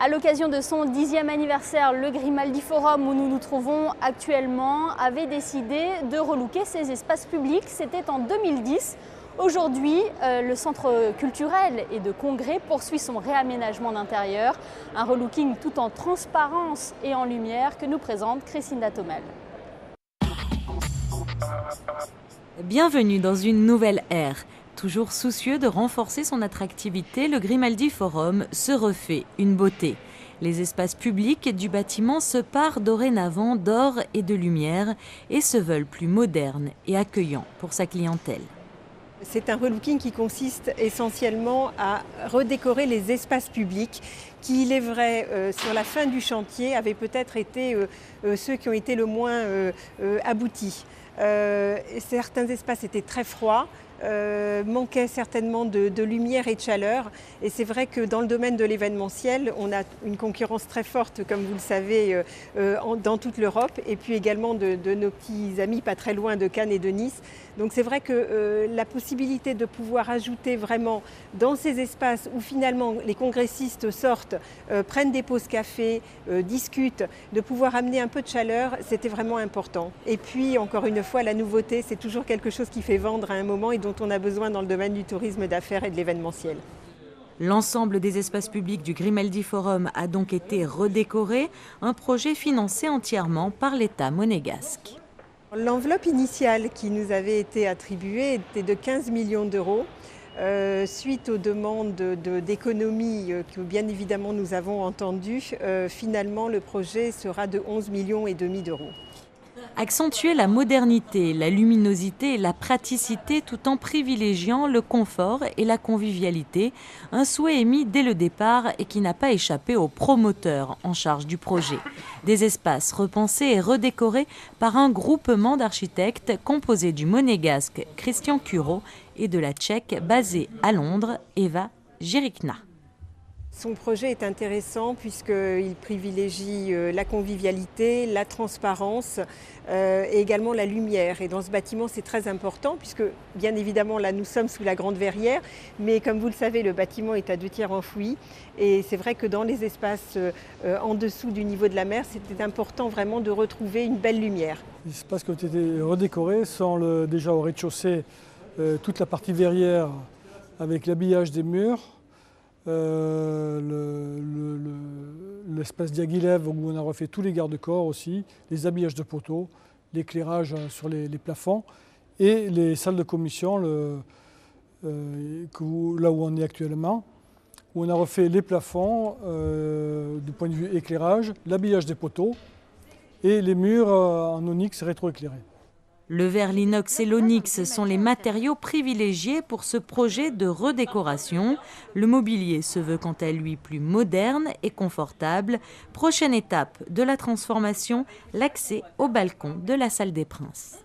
À l'occasion de son 10e anniversaire, le Grimaldi Forum, où nous nous trouvons actuellement, avait décidé de relooker ses espaces publics. C'était en 2010. Aujourd'hui, le centre culturel et de congrès poursuit son réaménagement d'intérieur, un relooking tout en transparence et en lumière que nous présente Christina Thomel. Bienvenue dans une nouvelle ère. Toujours soucieux de renforcer son attractivité, le Grimaldi Forum se refait une beauté. Les espaces publics du bâtiment se parent dorénavant d'or et de lumière et se veulent plus modernes et accueillants pour sa clientèle. C'est un relooking qui consiste essentiellement à redécorer les espaces publics qui, il est vrai, sur la fin du chantier, avaient peut-être été ceux qui ont été le moins aboutis. Certains espaces étaient très froids, manquaient certainement de lumière et de chaleur. Et c'est vrai que dans le domaine de l'événementiel, on a une concurrence très forte, comme vous le savez, dans toute l'Europe, et puis également de nos petits amis pas très loin de Cannes et de Nice. Donc c'est vrai que la possibilité de pouvoir ajouter vraiment dans ces espaces où finalement les congressistes sortent, prennent des pauses café, discutent, de pouvoir amener un peu de chaleur, c'était vraiment important. Et puis encore une fois, la nouveauté, c'est toujours quelque chose qui fait vendre à un moment et dont on a besoin dans le domaine du tourisme d'affaires et de l'événementiel. L'ensemble des espaces publics du Grimaldi Forum a donc été redécoré, un projet financé entièrement par l'État monégasque. L'enveloppe initiale qui nous avait été attribuée était de 15 millions d'euros. Suite aux demandes d'économie que bien évidemment nous avons entendues, finalement le projet sera de 11 millions et demi d'euros. Accentuer la modernité, la luminosité et la praticité tout en privilégiant le confort et la convivialité, un souhait émis dès le départ et qui n'a pas échappé aux promoteurs en charge du projet. Des espaces repensés et redécorés par un groupement d'architectes composé du monégasque Christian Curo et de la tchèque basée à Londres, Eva Jirikna. Son projet est intéressant puisqu'il privilégie la convivialité, la transparence et également la lumière. Et dans ce bâtiment, c'est très important puisque, bien évidemment, là, nous sommes sous la Grande Verrière, mais comme vous le savez, le bâtiment est à 2/3 enfoui. Et c'est vrai que dans les espaces en dessous du niveau de la mer, c'était important vraiment de retrouver une belle lumière. Les espaces qui ont été redécorés sont déjà au rez-de-chaussée, toute la partie verrière avec l'habillage des murs. L'espace Diaghilev où on a refait tous les garde-corps aussi, les habillages de poteaux, l'éclairage sur les plafonds et les salles de commission, là où on est actuellement, où on a refait les plafonds du point de vue éclairage, l'habillage des poteaux et les murs en onyx rétroéclairés. Le verre, l'inox et l'onyx sont les matériaux privilégiés pour ce projet de redécoration. Le mobilier se veut quant à lui plus moderne et confortable. Prochaine étape de la transformation, l'accès au balcon de la salle des Princes.